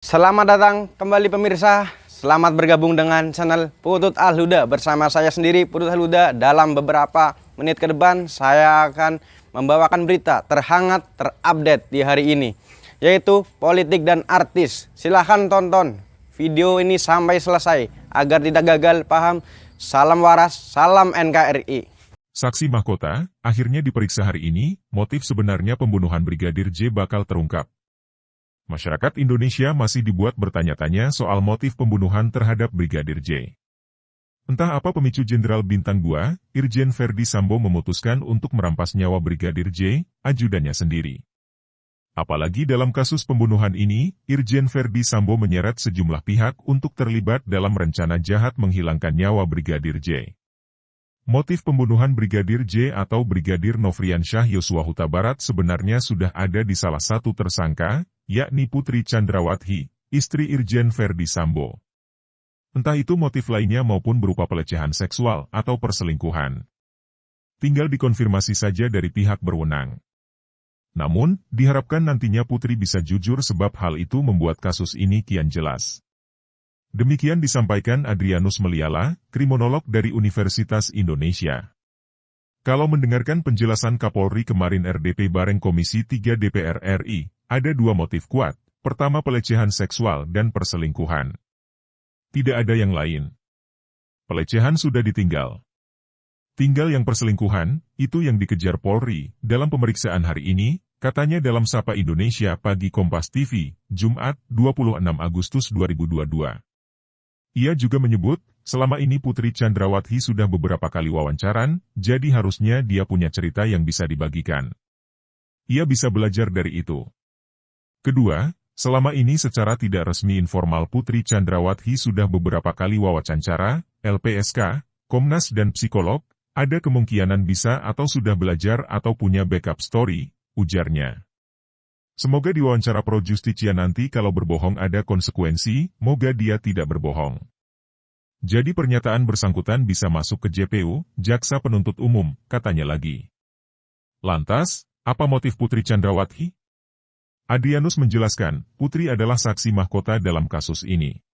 Selamat datang kembali pemirsa. Selamat bergabung dengan channel Putut Al-Huda. Bersama saya sendiri Putut Al-Huda. Dalam beberapa menit ke depan saya akan membawakan berita terhangat terupdate di hari ini, yaitu politik dan artis. Silahkan tonton video ini sampai selesai agar tidak gagal paham. Salam waras, salam NKRI. Saksi mahkota akhirnya diperiksa hari ini. Motif sebenarnya pembunuhan Brigadir J bakal terungkap. Masyarakat Indonesia masih dibuat bertanya-tanya soal motif pembunuhan terhadap Brigadir J. Entah apa pemicu Jenderal Bintang 2, Irjen Verdi Sambo memutuskan untuk merampas nyawa Brigadir J, ajudannya sendiri. Apalagi dalam kasus pembunuhan ini, Irjen Verdi Sambo menyeret sejumlah pihak untuk terlibat dalam rencana jahat menghilangkan nyawa Brigadir J. Motif pembunuhan Brigadir J atau Brigadir Nofriansyah Yosua Huta Barat sebenarnya sudah ada di salah satu tersangka, yakni Putri Chandrawati, istri Irjen Verdi Sambo. Entah itu motif lainnya maupun berupa pelecehan seksual atau perselingkuhan. Tinggal dikonfirmasi saja dari pihak berwenang. Namun, diharapkan nantinya Putri bisa jujur sebab hal itu membuat kasus ini kian jelas. Demikian disampaikan Adrianus Meliala, kriminolog dari Universitas Indonesia. Kalau mendengarkan penjelasan Kapolri kemarin RDP bareng Komisi 3 DPR RI, ada dua motif kuat, pertama pelecehan seksual dan perselingkuhan. Tidak ada yang lain. Pelecehan sudah ditinggal. Tinggal yang perselingkuhan, itu yang dikejar Polri. Dalam pemeriksaan hari ini, katanya dalam Sapa Indonesia Pagi Kompas TV, Jumat, 26 Agustus 2022. Ia juga menyebut, selama ini Putri Chandrawati sudah beberapa kali wawancaran, jadi harusnya dia punya cerita yang bisa dibagikan. Ia bisa belajar dari itu. Kedua, selama ini secara tidak resmi informal Putri Chandrawati sudah beberapa kali wawancara, LPSK, Komnas dan psikolog, ada kemungkinan bisa atau sudah belajar atau punya backup story, ujarnya. Semoga di wawancara Pro Justia nanti kalau berbohong ada konsekuensi, moga dia tidak berbohong. Jadi pernyataan bersangkutan bisa masuk ke JPU, Jaksa Penuntut Umum, katanya lagi. Lantas, apa motif Putri Chandrawati? Adrianus menjelaskan, Putri adalah saksi mahkota dalam kasus ini.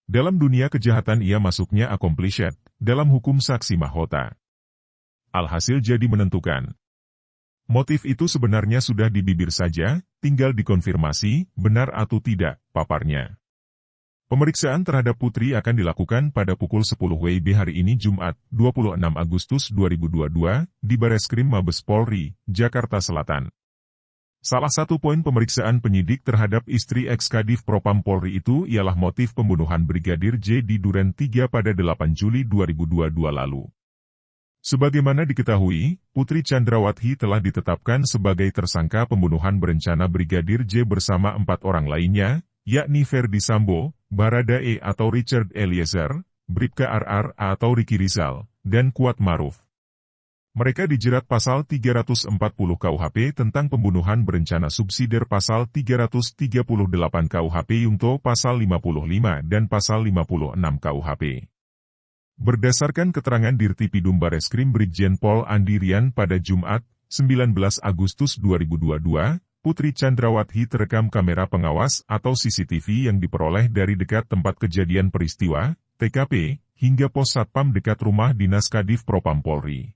Dalam dunia kejahatan ia masuknya accomplished, dalam hukum saksi mahkota. Alhasil jadi menentukan. Motif itu sebenarnya sudah di bibir saja, tinggal dikonfirmasi, benar atau tidak, paparnya. Pemeriksaan terhadap Putri akan dilakukan pada pukul 10 WIB hari ini Jumat, 26 Agustus 2022, di Bareskrim Mabes Polri, Jakarta Selatan. Salah satu poin pemeriksaan penyidik terhadap istri ex-Kadif Propam Polri itu ialah motif pembunuhan Brigadir J di Duren 3 pada 8 Juli 2022 lalu. Sebagaimana diketahui, Putri Chandrawati telah ditetapkan sebagai tersangka pembunuhan berencana Brigadir J bersama 4 orang lainnya, yakni Verdi Sambo, Baradae atau Richard Eliezer, Bribka RR atau Ricky Rizal, dan Kuat Maruf. Mereka dijerat pasal 340 KUHP tentang pembunuhan berencana subsidiar pasal 338 KUHP Yungto pasal 55 dan pasal 56 KUHP. Berdasarkan keterangan Dirtipidum Bareskrim Brigjen Pol Andi Rian pada Jumat, 19 Agustus 2022, Putri Chandrawati terekam kamera pengawas atau CCTV yang diperoleh dari dekat tempat kejadian peristiwa, TKP, hingga pos satpam dekat rumah dinas Kadif Propam Polri.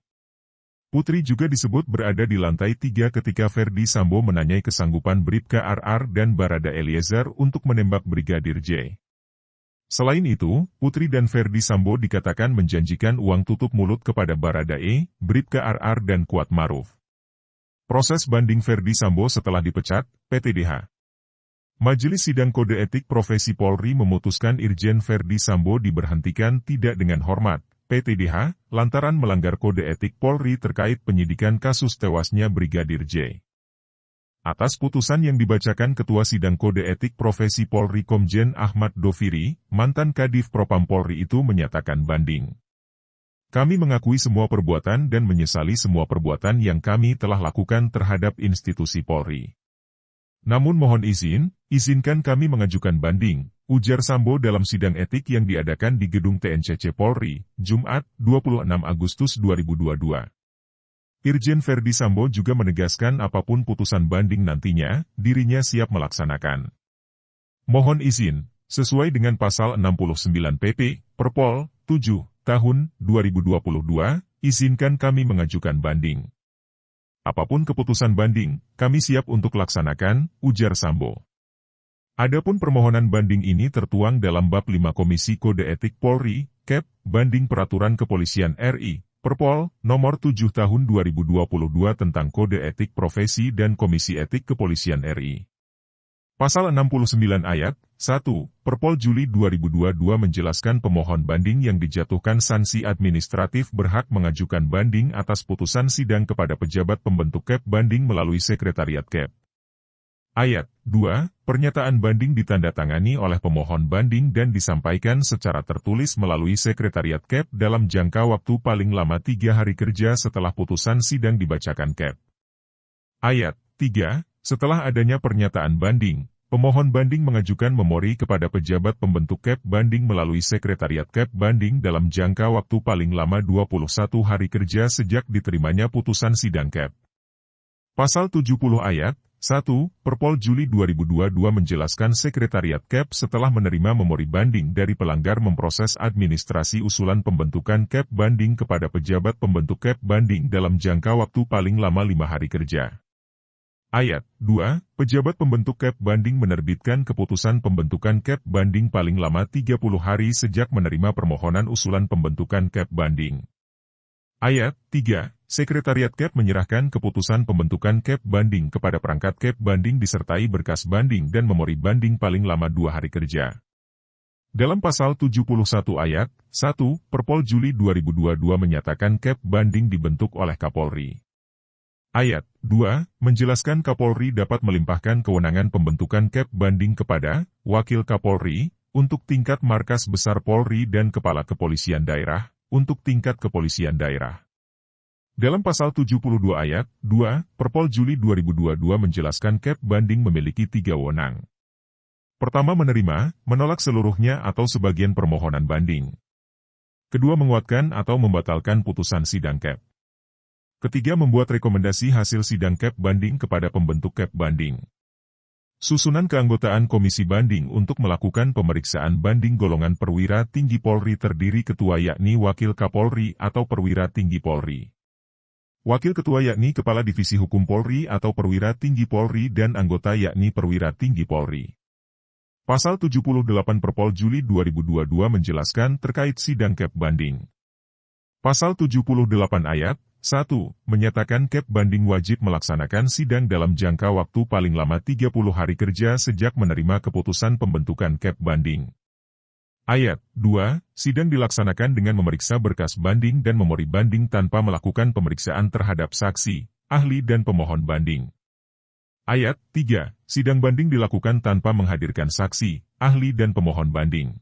Putri juga disebut berada di lantai 3 ketika Verdi Sambo menanyai kesanggupan Bribka RR dan Barada Eliezer untuk menembak Brigadir J. Selain itu, Putri dan Verdi Sambo dikatakan menjanjikan uang tutup mulut kepada Baradae, Bribka RR dan Kuat Maruf. Proses banding Verdi Sambo setelah dipecat, PTDH. Majelis Sidang Kode Etik Profesi Polri memutuskan Irjen Verdi Sambo diberhentikan tidak dengan hormat, PTDH, lantaran melanggar Kode Etik Polri terkait penyidikan kasus tewasnya Brigadir J. Atas putusan yang dibacakan Ketua Sidang Kode Etik Profesi Polri Komjen Ahmad Doviri, mantan Kadif Propam Polri itu menyatakan banding. Kami mengakui semua perbuatan dan menyesali semua perbuatan yang kami telah lakukan terhadap institusi Polri. Namun mohon izinkan kami mengajukan banding, ujar Sambo dalam sidang etik yang diadakan di Gedung TNCC Polri, Jumat, 26 Agustus 2022. Irjen Verdi Sambo juga menegaskan apapun putusan banding nantinya, dirinya siap melaksanakan. Mohon izin, sesuai dengan pasal 69 PP, Perpol, 7, tahun 2022, izinkan kami mengajukan banding. Apapun keputusan banding, kami siap untuk laksanakan, ujar Sambo. Adapun permohonan banding ini tertuang dalam bab 5 Komisi Kode Etik Polri, KEP, banding Peraturan Kepolisian RI, Perpol, nomor 7 tahun 2022 tentang Kode Etik Profesi dan Komisi Etik Kepolisian RI. Pasal 69 ayat 1, Perpol Juli 2022 menjelaskan pemohon banding yang dijatuhkan sanksi administratif berhak mengajukan banding atas putusan sidang kepada pejabat pembentuk KEP banding melalui Sekretariat KEP. Ayat 2, pernyataan banding ditandatangani oleh pemohon banding dan disampaikan secara tertulis melalui Sekretariat KEP dalam jangka waktu paling lama 3 hari kerja setelah putusan sidang dibacakan KEP. Ayat 3, setelah adanya pernyataan banding, pemohon banding mengajukan memori kepada pejabat pembentuk KEP banding melalui Sekretariat KEP banding dalam jangka waktu paling lama 21 hari kerja sejak diterimanya putusan sidang KEP. Pasal 70 ayat 1, Perpol Juli 2022 menjelaskan Sekretariat KEP setelah menerima memori banding dari pelanggar memproses administrasi usulan pembentukan KEP banding kepada pejabat pembentuk KEP banding dalam jangka waktu paling lama 5 hari kerja. Ayat 2, pejabat pembentuk KEP banding menerbitkan keputusan pembentukan KEP banding paling lama 30 hari sejak menerima permohonan usulan pembentukan KEP banding. Ayat 3, Sekretariat KEP menyerahkan keputusan pembentukan KEP banding kepada perangkat KEP banding disertai berkas banding dan memori banding paling lama 2 hari kerja. Dalam pasal 71 ayat 1, Perpol Juli 2022 menyatakan KEP banding dibentuk oleh Kapolri. Ayat 2, menjelaskan Kapolri dapat melimpahkan kewenangan pembentukan KEP banding kepada Wakil Kapolri, untuk tingkat markas besar Polri dan Kepala Kepolisian Daerah, untuk tingkat Kepolisian Daerah. Dalam pasal 72 ayat 2, Perpol Juli 2022 menjelaskan KEP banding memiliki 3 wewenang. Pertama menerima, menolak seluruhnya atau sebagian permohonan banding. Kedua menguatkan atau membatalkan putusan sidang KEP. Ketiga membuat rekomendasi hasil sidang KEP banding kepada pembentuk KEP banding. Susunan keanggotaan Komisi Banding untuk melakukan pemeriksaan banding golongan perwira tinggi Polri terdiri ketua yakni Wakil Kapolri atau perwira tinggi Polri. Wakil ketua yakni Kepala Divisi Hukum Polri atau perwira tinggi Polri dan anggota yakni perwira tinggi Polri. Pasal 78 Perpol Juli 2022 menjelaskan terkait sidang KEP banding. Pasal 78 ayat 1, menyatakan KEP banding wajib melaksanakan sidang dalam jangka waktu paling lama 30 hari kerja sejak menerima keputusan pembentukan KEP banding. Ayat 2, sidang dilaksanakan dengan memeriksa berkas banding dan memori banding tanpa melakukan pemeriksaan terhadap saksi, ahli dan pemohon banding. Ayat 3, sidang banding dilakukan tanpa menghadirkan saksi, ahli dan pemohon banding.